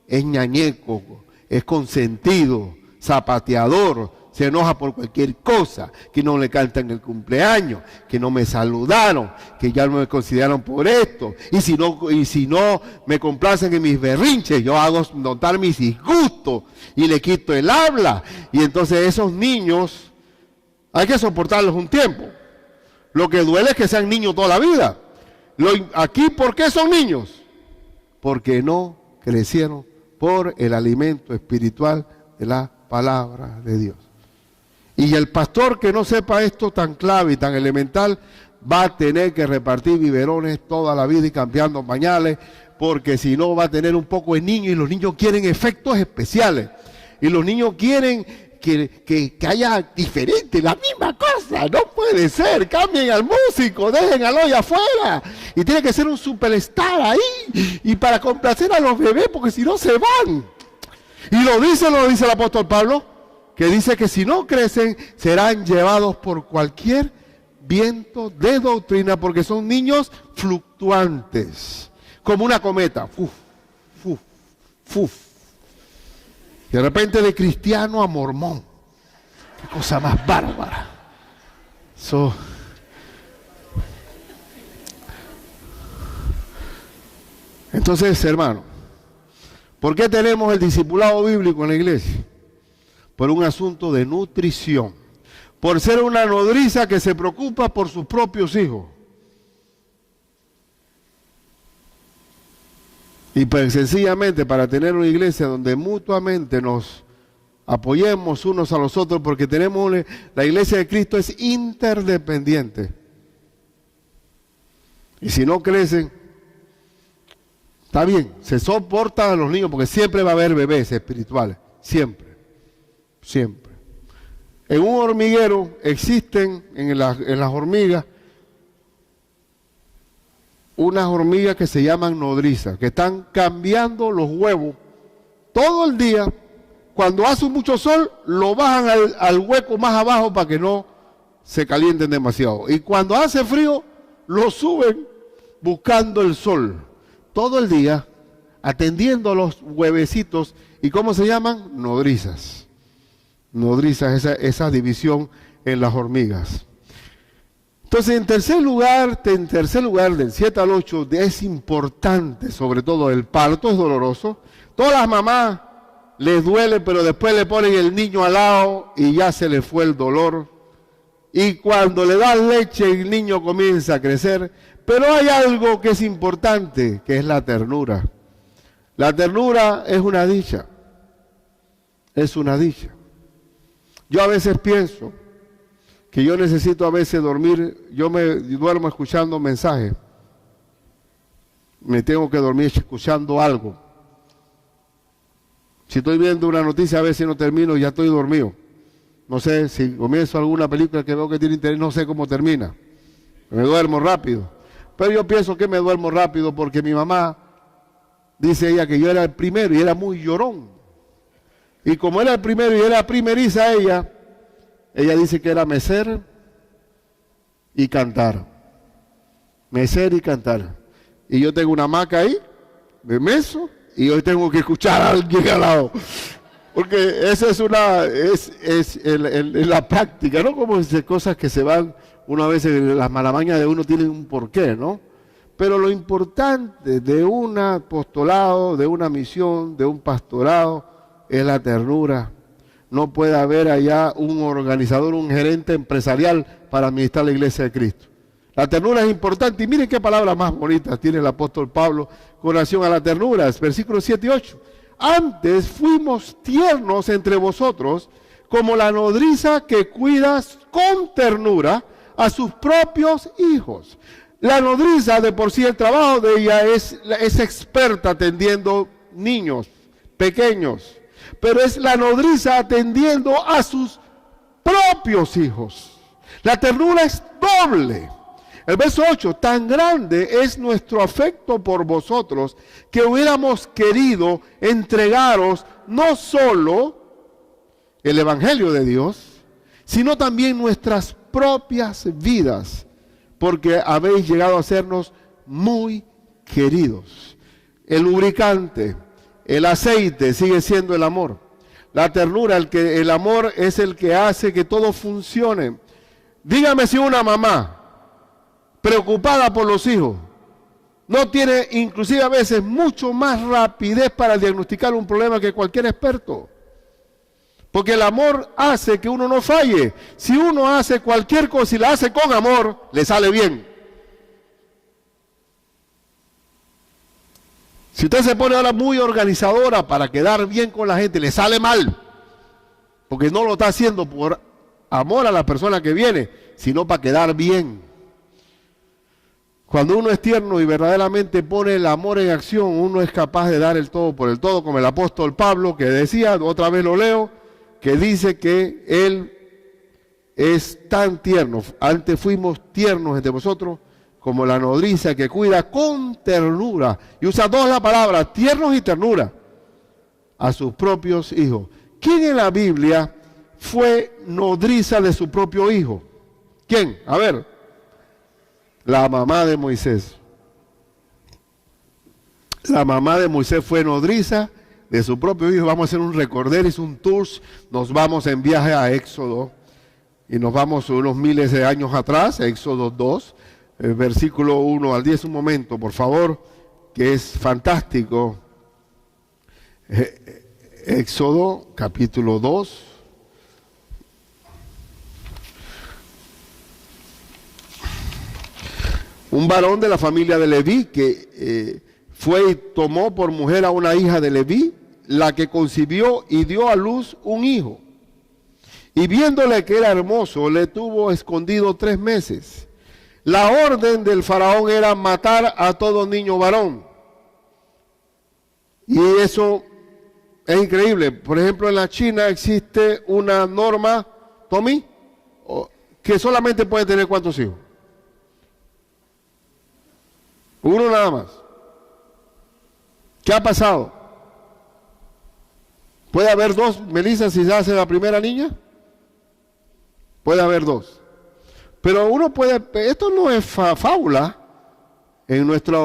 es ñañeco, es consentido, zapateador, se enoja por cualquier cosa, que no le cantan el cumpleaños, que no me saludaron, que ya no me consideraron por esto, y si no me complacen en mis berrinches, yo hago notar mis disgustos y le quito el habla. Y entonces esos niños hay que soportarlos un tiempo. Lo que duele es que sean niños toda la vida. Aquí, ¿por qué son niños? Porque no crecieron por el alimento espiritual de la palabra de Dios. Y el pastor que no sepa esto tan clave y tan elemental va a tener que repartir biberones toda la vida y cambiando pañales, porque si no va a tener un poco de niño, y los niños quieren efectos especiales. Y los niños quieren que haya diferente, la misma cosa. No puede ser, cambien al músico, dejen al hoy afuera. Y tiene que ser un superstar ahí, y para complacer a los bebés, porque si no se van. Y lo dice el apóstol Pablo, que dice que si no crecen, serán llevados por cualquier viento de doctrina, porque son niños fluctuantes, como una cometa. Fuf, fuf, fuf. De repente de cristiano a mormón. Qué cosa más bárbara. Entonces, hermano, ¿Por qué tenemos el discipulado bíblico en la iglesia? Por un asunto de nutrición. Por ser una nodriza que se preocupa por sus propios hijos. Y pues sencillamente para tener una iglesia donde mutuamente nos apoyemos unos a los otros, porque la iglesia de Cristo es interdependiente. Y si no crecen, está bien, se soportan a los niños, porque siempre va a haber bebés espirituales, siempre, siempre. En un hormiguero existen en las hormigas unas hormigas que se llaman nodrizas, que están cambiando los huevos todo el día. Cuando hace mucho sol, lo bajan al hueco más abajo para que no se calienten demasiado. Y cuando hace frío, lo suben buscando el sol. Todo el día, atendiendo a los huevecitos. ¿Y cómo se llaman? Nodrizas. Nodrizas, esa división en las hormigas. Entonces, en tercer lugar, del 7 al 8, es importante, sobre todo el parto, es doloroso. Todas las mamás les duele, pero después le ponen el niño al lado y ya se le fue el dolor. Y cuando le dan leche, el niño comienza a crecer. Pero hay algo que es importante, que es la ternura. La ternura es una dicha. Es una dicha. Yo a veces pienso que yo necesito a veces dormir, yo me duermo escuchando mensajes. Me tengo que dormir escuchando algo. Si estoy viendo una noticia, a veces no termino y ya estoy dormido. No sé, si comienzo alguna película que veo que tiene interés, no sé cómo termina. Me duermo rápido. Pero yo pienso que me duermo rápido porque mi mamá, dice ella que yo era el primero y era muy llorón. Y como era el primero y era primeriza ella dice que era mecer y cantar. Mecer y cantar. Y yo tengo una hamaca ahí, me meso, y hoy tengo que escuchar a alguien al lado. Porque esa es la práctica, ¿no? Como cosas que se van, una vez las malamañas de uno tienen un porqué, ¿no? Pero lo importante de un apostolado, de una misión, de un pastorado, es la ternura. No puede haber allá un organizador, un gerente empresarial para administrar la iglesia de Cristo. La ternura es importante. Y miren qué palabras más bonitas tiene el apóstol Pablo con relación a la ternura. Versículos 7 y 8. Antes fuimos tiernos entre vosotros, como la nodriza que cuida con ternura a sus propios hijos. La nodriza, de por sí, el trabajo de ella es experta atendiendo niños pequeños. Pero es la nodriza atendiendo a sus propios hijos. La ternura es doble. El verso 8, tan grande es nuestro afecto por vosotros que hubiéramos querido entregaros no solo el Evangelio de Dios, sino también nuestras propias vidas, porque habéis llegado a sernos muy queridos. El lubricante, el aceite sigue siendo el amor. La ternura, el amor es el que hace que todo funcione. Dígame si una mamá preocupada por los hijos no tiene inclusive a veces mucho más rapidez para diagnosticar un problema que cualquier experto. Porque el amor hace que uno no falle. Si uno hace cualquier cosa y la hace con amor, le sale bien. Si usted se pone ahora muy organizadora para quedar bien con la gente, le sale mal. Porque no lo está haciendo por amor a la persona que viene, sino para quedar bien. Cuando uno es tierno y verdaderamente pone el amor en acción, uno es capaz de dar el todo por el todo, como el apóstol Pablo, que decía, otra vez lo leo, que dice que él es tan tierno. Antes fuimos tiernos entre vosotros, como la nodriza que cuida con ternura, y usa todas las palabras, tiernos y ternura, a sus propios hijos. ¿Quién en la Biblia fue nodriza de su propio hijo? ¿Quién? A ver, la mamá de Moisés. La mamá de Moisés fue nodriza de su propio hijo. Vamos a hacer un recorderis, un tour, nos vamos en viaje a Éxodo, y nos vamos unos miles de años atrás, Éxodo 2, versículo 1 al 10, un momento, por favor, que es fantástico. Éxodo capítulo 2. Un varón de la familia de Leví que fue y tomó por mujer a una hija de Leví, la que concibió y dio a luz un hijo. Y viéndole que era hermoso, le tuvo escondido 3 meses. La orden del faraón era matar a todo niño varón. Y eso es increíble. Por ejemplo, en la China existe una norma, Tommy, que solamente puede tener ¿cuántos hijos? Uno nada más. ¿Qué ha pasado? ¿Puede haber 2, Melissa, si se hace la primera niña? Puede haber 2. Pero uno puede, esto no es fábula. En nuestra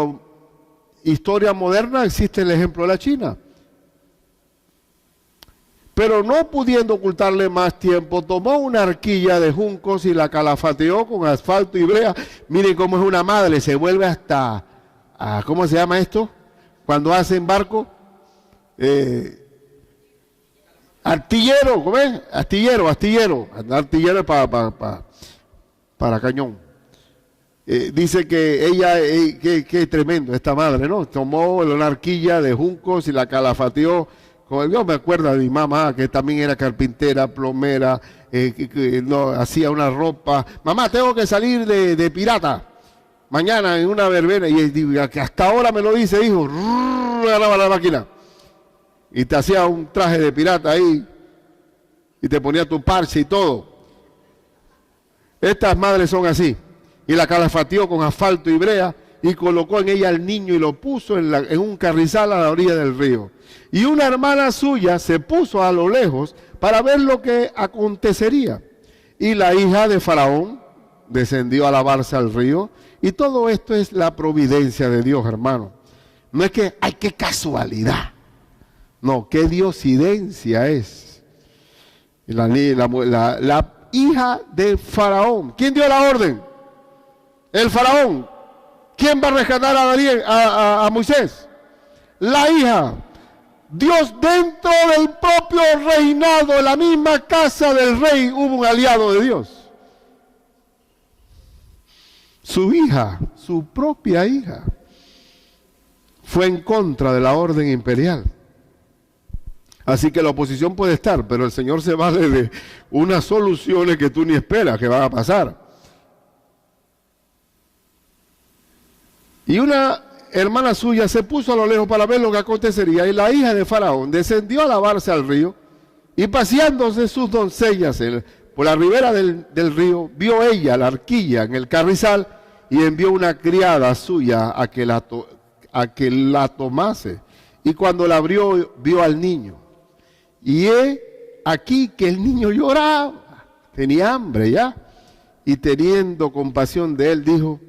historia moderna existe el ejemplo de la China. Pero no pudiendo ocultarle más tiempo, tomó una arquilla de juncos y la calafateó con asfalto y brea. Miren cómo es una madre, se vuelve hasta, ¿cómo se llama esto? Cuando hacen barco, artillero, ¿cómo es? Artillero es para cañón. Dice que ella, que tremendo esta madre, ¿no? Tomó una arquilla de juncos y la calafateó. Yo me acuerdo de mi mamá, que también era carpintera, plomera, no, hacía una ropa. Mamá, tengo que salir de pirata mañana en una verbena. Y digo, que hasta ahora me lo dice, hijo. Agarraba la máquina. Y te hacía un traje de pirata ahí. Y te ponía tu parche y todo. Estas madres son así. Y la calafateó con asfalto y brea. Y colocó en ella al niño y lo puso en un carrizal a la orilla del río. Y una hermana suya se puso a lo lejos para ver lo que acontecería. Y la hija de Faraón descendió a lavarse al río. Y todo esto es la providencia de Dios, hermano. No es que, ay, qué casualidad. No, qué diosidencia es. La hija de Faraón. ¿Quién dio la orden? El Faraón. ¿Quién va a rescatar a Moisés? La hija. Dios dentro del propio reinado, en la misma casa del rey, hubo un aliado de Dios. Su hija, su propia hija, fue en contra de la orden imperial. Así que la oposición puede estar, pero el Señor se vale de unas soluciones que tú ni esperas que van a pasar. Y una hermana suya se puso a lo lejos para ver lo que acontecería, y la hija de Faraón descendió a lavarse al río, y paseándose sus doncellas por la ribera del río, vio ella la arquilla en el carrizal, y envió una criada suya a que la tomase. Y cuando la abrió, vio al niño. Y aquí que el niño lloraba, tenía hambre ya, y teniendo compasión de él, dijo,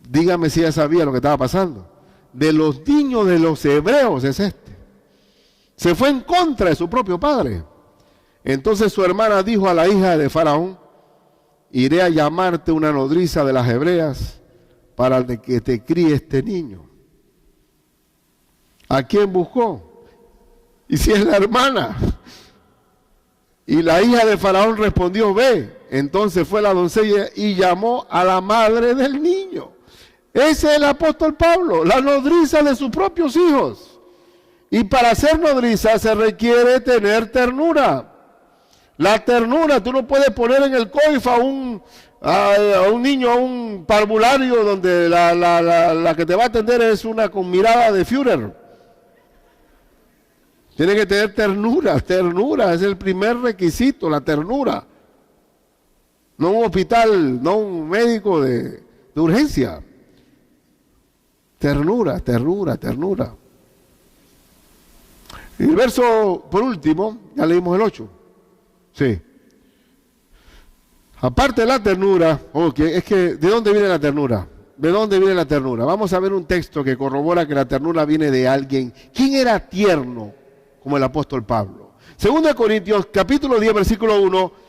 dígame si ella sabía lo que estaba pasando. De los niños de los hebreos es este. Se fue en contra de su propio padre. Entonces su hermana dijo a la hija de Faraón, iré a llamarte una nodriza de las hebreas para que te críe este niño. ¿A quién buscó? Y si es la hermana. Y la hija de Faraón respondió, ve. Entonces fue la doncella y llamó a la madre del niño. Ese es el apóstol Pablo, la nodriza de sus propios hijos. Y para ser nodriza se requiere tener ternura. La ternura, tú no puedes poner en el COIF a un niño, a un parvulario donde la que te va a atender es una con mirada de Führer. Tiene que tener ternura, es el primer requisito, la ternura. No un hospital, no un médico de urgencia. Ternura. Y el verso, por último, ya leímos el 8. Sí. Aparte de la ternura, es que, ¿de dónde viene la ternura? ¿De dónde viene la ternura? Vamos a ver un texto que corrobora que la ternura viene de alguien. ¿Quién era tierno como el apóstol Pablo? 2 Corintios, capítulo 10, versículo 1.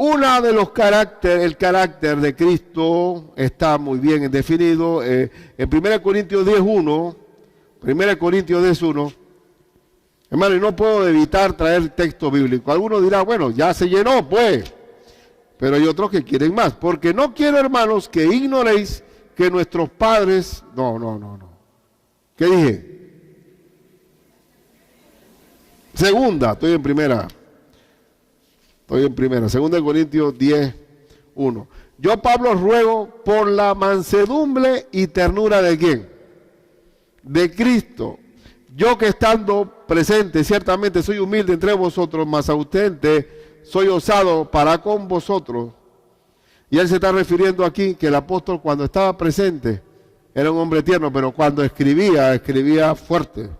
El carácter de Cristo está muy bien definido. En 1 Corintios 10:1, 1 Corintios 10:1. Hermano, y no puedo evitar traer texto bíblico. Algunos dirán, bueno, ya se llenó, pues. Pero hay otros que quieren más. Porque no quiero, hermanos, que ignoréis que nuestros padres... No. ¿Qué dije? Segunda, estoy en primera. 2 Corintios 10:1. Yo, Pablo, ruego por la mansedumbre y ternura de ¿quién? De Cristo. Yo que estando presente, ciertamente soy humilde entre vosotros, mas ausente soy osado para con vosotros. Y él se está refiriendo aquí que el apóstol cuando estaba presente era un hombre tierno, pero cuando escribía fuerte,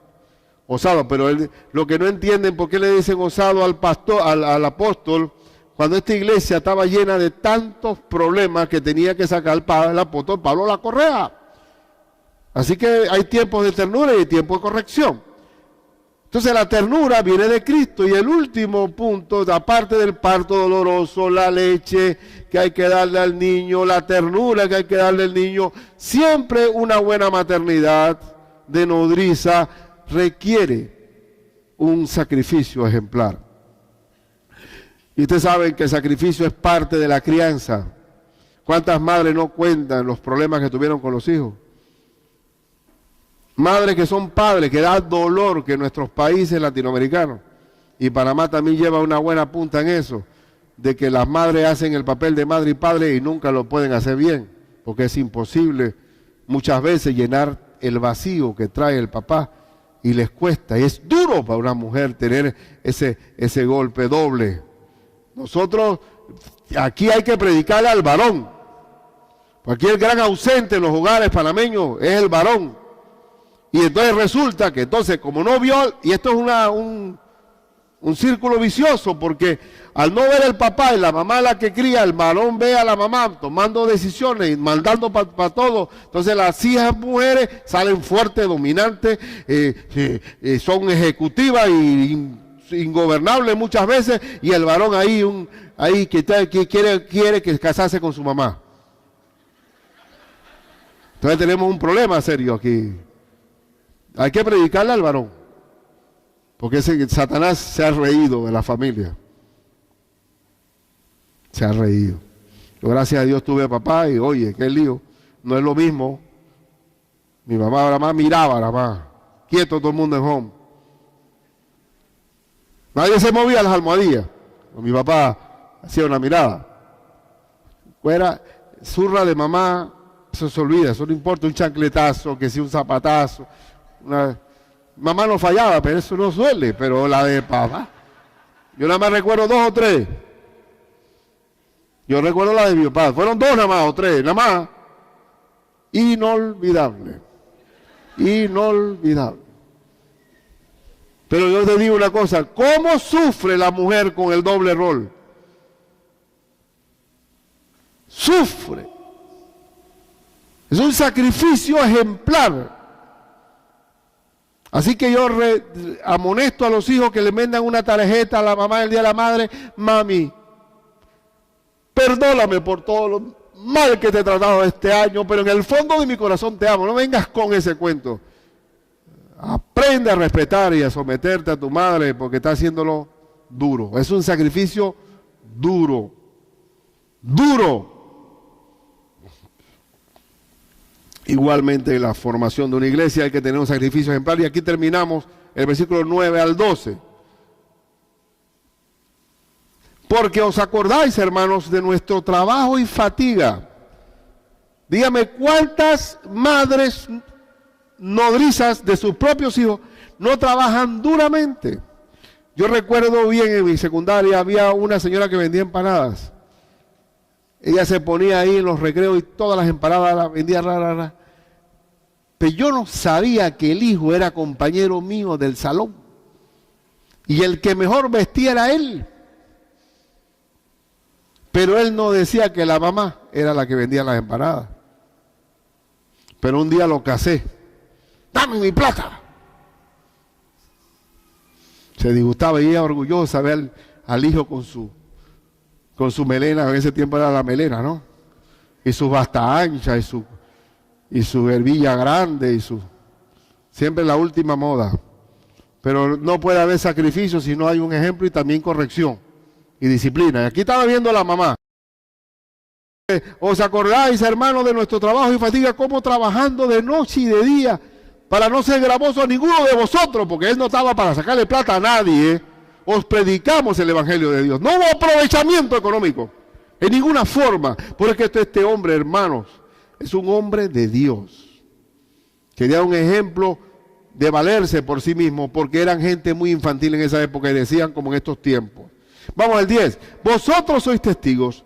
osado. Pero él, lo que no entienden por qué le dicen osado al pastor, al apóstol, cuando esta iglesia estaba llena de tantos problemas que tenía que sacar el apóstol Pablo la correa. Así que hay tiempos de ternura y tiempos de corrección. Entonces la ternura viene de Cristo. Y el último punto, aparte del parto doloroso, la leche que hay que darle al niño, la ternura que hay que darle al niño, siempre una buena maternidad de nodriza requiere un sacrificio ejemplar. Y ustedes saben que el sacrificio es parte de la crianza. ¿Cuántas madres no cuentan los problemas que tuvieron con los hijos? Madres que son padres, que da dolor que en nuestros países latinoamericanos, y Panamá también lleva una buena punta en eso, de que las madres hacen el papel de madre y padre y nunca lo pueden hacer bien, porque es imposible muchas veces llenar el vacío que trae el papá y les cuesta. Y es duro para una mujer tener ese golpe doble. Nosotros, aquí hay que predicarle al varón, porque aquí el gran ausente en los hogares panameños es el varón. Y entonces resulta que como no vio, y esto es un círculo vicioso, porque al no ver el papá y la mamá la que cría, el varón ve a la mamá tomando decisiones y mandando para todo. Entonces las hijas mujeres salen fuertes, dominantes, son ejecutivas y ingobernables muchas veces, y el varón ahí que quiere que casarse con su mamá. Entonces tenemos un problema serio aquí. Hay que predicarle al varón, porque Satanás se ha reído de la familia. Se ha reído. Yo, gracias a Dios, tuve a papá y oye, qué lío. No es lo mismo. Mi mamá nada más miraba, nada más. Quieto todo el mundo en home. Nadie se movía las almohadillas. Mi papá hacía una mirada. Fuera, zurra de mamá, eso se olvida, eso no importa, un chancletazo, que si un zapatazo. Mamá no fallaba, pero eso no suele, pero la de papá. Yo nada más recuerdo 2 o 3. Yo recuerdo la de mi papá. Fueron 2 nada más o 3, nada más. Inolvidable. Inolvidable. Pero yo te digo una cosa, ¿cómo sufre la mujer con el doble rol? Sufre. Es un sacrificio ejemplar. Así que yo amonesto a los hijos que le mandan una tarjeta a la mamá el día de la madre. Mami, perdóname por todo lo mal que te he tratado este año, pero en el fondo de mi corazón te amo. No vengas con ese cuento. Aprende a respetar y a someterte a tu madre porque está haciéndolo duro. Es un sacrificio duro. Duro. Igualmente en la formación de una iglesia hay que tener un sacrificio ejemplar. Y aquí terminamos el versículo 9 al 12. Porque os acordáis, hermanos, de nuestro trabajo y fatiga. Dígame, ¿cuántas madres nodrizas de sus propios hijos no trabajan duramente? Yo recuerdo bien en mi secundaria había una señora que vendía empanadas. Ella se ponía ahí en los recreos y todas las empanadas las vendía rara. Pero yo no sabía que el hijo era compañero mío del salón. Y el que mejor vestía era él. Pero él no decía que la mamá era la que vendía las empanadas. Pero un día lo casé. ¡Dame mi plata! Se disgustaba y ella orgullosa de ver al hijo con su melena. En ese tiempo era la melena, ¿no? Y su basta ancha y su herbilla grande y su siempre la última moda. Pero no puede haber sacrificio si no hay un ejemplo y también corrección y disciplina. Y aquí estaba viendo a la mamá. ¿Os acordáis, hermanos, de nuestro trabajo y fatiga, cómo trabajando de noche y de día para no ser gravoso a ninguno de vosotros, porque él no estaba para sacarle plata a nadie, os predicamos el Evangelio de Dios? No hubo aprovechamiento económico, en ninguna forma, porque este hombre, hermanos, es un hombre de Dios. Quería un ejemplo de valerse por sí mismo, porque eran gente muy infantil en esa época y decían como en estos tiempos. Vamos al 10. Vosotros sois testigos,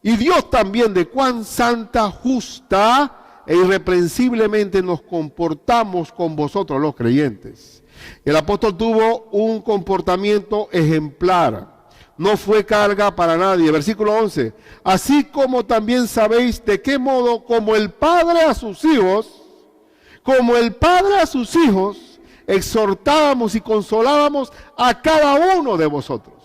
y Dios también, de cuán santa, justa e irreprensiblemente nos comportamos con vosotros los creyentes. El apóstol tuvo un comportamiento ejemplar. No fue carga para nadie. Versículo 11. Así como también sabéis de qué modo, como el Padre a sus hijos, exhortábamos y consolábamos a cada uno de vosotros.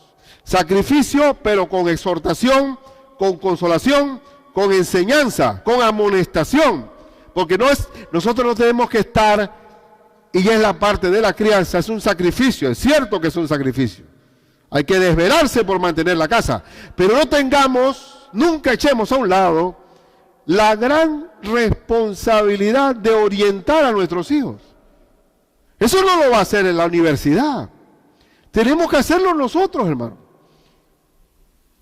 Sacrificio, pero con exhortación, con consolación, con enseñanza, con amonestación. Porque nosotros no tenemos que estar, y ya es la parte de la crianza, es un sacrificio, es cierto que es un sacrificio. Hay que desvelarse por mantener la casa, pero nunca echemos a un lado la gran responsabilidad de orientar a nuestros hijos. Eso no lo va a hacer en la universidad. Tenemos que hacerlo nosotros, hermano.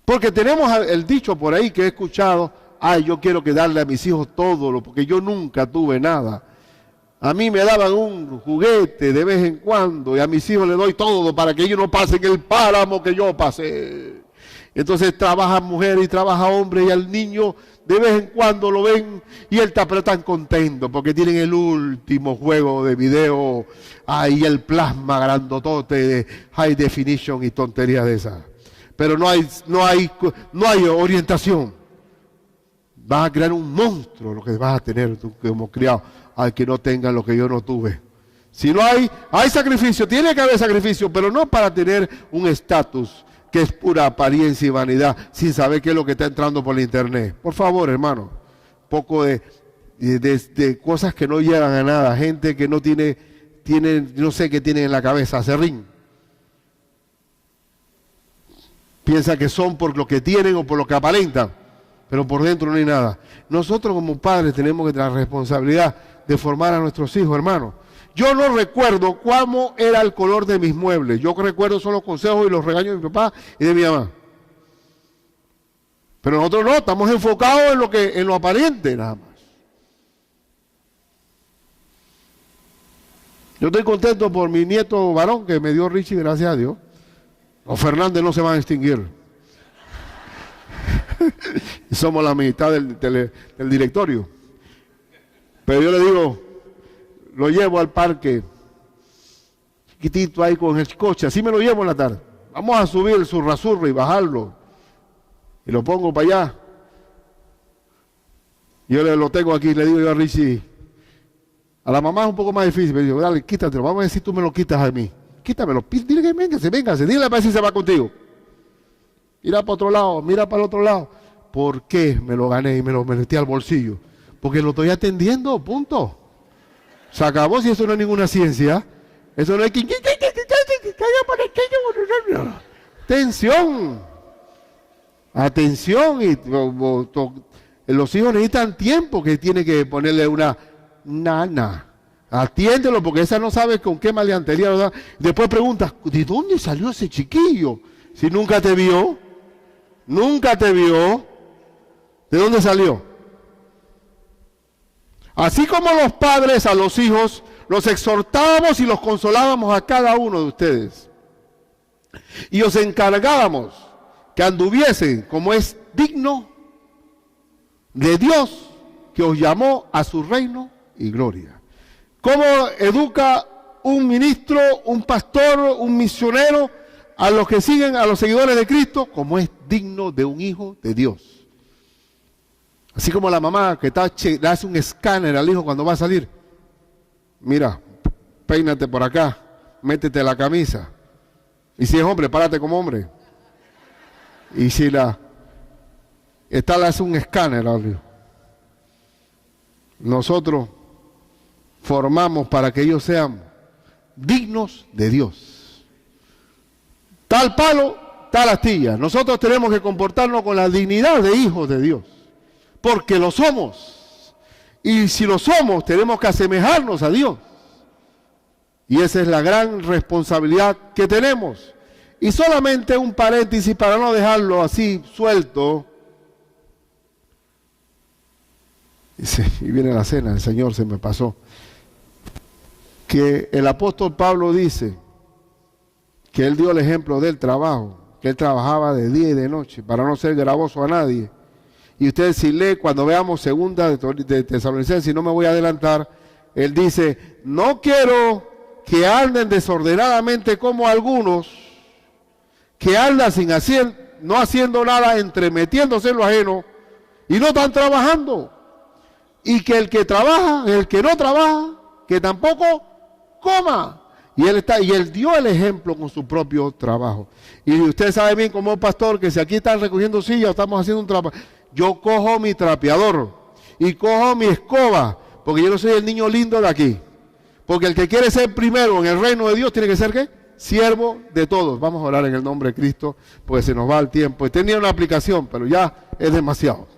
Porque tenemos el dicho por ahí que he escuchado: ay, yo quiero que darle a mis hijos todo, porque yo nunca tuve nada. A mí me daban un juguete de vez en cuando y a mis hijos les doy todo para que ellos no pasen el páramo que yo pasé. Entonces trabaja mujer y trabaja hombre, y al niño de vez en cuando lo ven y él está pero tan contento porque tienen el último juego de video, ahí el plasma grandotote de high definition y tonterías de esas. Pero no hay orientación. Vas a crear un monstruo lo que vas a tener tú como criado, al que no tenga lo que yo no tuve. Si no hay sacrificio, tiene que haber sacrificio, pero no para tener un estatus que es pura apariencia y vanidad, sin saber qué es lo que está entrando por el internet. Por favor, hermano, poco de cosas que no llegan a nada, gente que no tiene, no sé qué tiene en la cabeza, aserrín. Piensa que son por lo que tienen o por lo que aparentan, pero por dentro no hay nada. Nosotros como padres tenemos que tener la responsabilidad de formar a nuestros hijos, hermano. Yo no recuerdo cómo era el color de mis muebles. Yo recuerdo solo los consejos y los regaños de mi papá y de mi mamá. Pero nosotros no, estamos enfocados en lo aparente nada más. Yo estoy contento por mi nieto varón que me dio Richie, gracias a Dios. Los Fernández no se van a extinguir. Somos la mitad del directorio. Pero yo le digo, lo llevo al parque, chiquitito ahí con el coche, así me lo llevo en la tarde. Vamos a subir el surrasurro y bajarlo. Y lo pongo para allá. Yo lo tengo aquí, le digo yo a Richie, a la mamá es un poco más difícil, me digo, dale, quítatelo, vamos a ver si tú me lo quitas a mí. Quítamelo, dile que véngase, dile para ver si se va contigo. Mira para otro lado, mira para el otro lado. ¿Por qué me lo gané y me lo metí al bolsillo? Porque lo estoy atendiendo, punto. Se acabó, si eso no es ninguna ciencia. Eso no es que... Atención. Atención. Y los hijos necesitan tiempo, que tiene que ponerle una nana. Atiéndelo, porque esa no sabe con qué maleantería lo da. Después preguntas, ¿de dónde salió ese chiquillo? Si nunca te vio. Nunca te vio. ¿De dónde salió? Así como los padres a los hijos, los exhortábamos y los consolábamos a cada uno de ustedes. Y os encargábamos que anduviesen como es digno de Dios, que os llamó a su reino y gloria. ¿Cómo educa un ministro, un pastor, un misionero a los que siguen, a los seguidores de Cristo? Como es digno de un hijo de Dios. Así como la mamá que le hace un escáner al hijo cuando va a salir. Mira, peínate por acá, métete la camisa. Y si es hombre, párate como hombre. Y si le hace un escáner al hijo. Nosotros formamos para que ellos sean dignos de Dios. Tal palo, tal astilla. Nosotros tenemos que comportarnos con la dignidad de hijos de Dios, porque lo somos. Y si lo somos, tenemos que asemejarnos a Dios. Y esa es la gran responsabilidad que tenemos. Y solamente un paréntesis para no dejarlo así suelto. Y viene la cena, el Señor se me pasó. Que el apóstol Pablo dice que él dio el ejemplo del trabajo, que él trabajaba de día y de noche para no ser gravoso a nadie. Y usted si lee, cuando veamos segunda de Tesalonicenses, y no me voy a adelantar, él dice, no quiero que anden desordenadamente como algunos, que andan sin hacer, no haciendo nada, entremetiéndose en lo ajeno, y no están trabajando. Y que el que trabaja, el que no trabaja, que tampoco coma. Y él dio el ejemplo con su propio trabajo. Y usted sabe bien como pastor que si aquí están recogiendo sillas o estamos haciendo un trabajo, yo cojo mi trapeador y cojo mi escoba, porque yo no soy el niño lindo de aquí. Porque el que quiere ser primero en el reino de Dios tiene que ser ¿qué? Siervo de todos. Vamos a orar en el nombre de Cristo, porque se nos va el tiempo. Tenía una aplicación, pero ya es demasiado.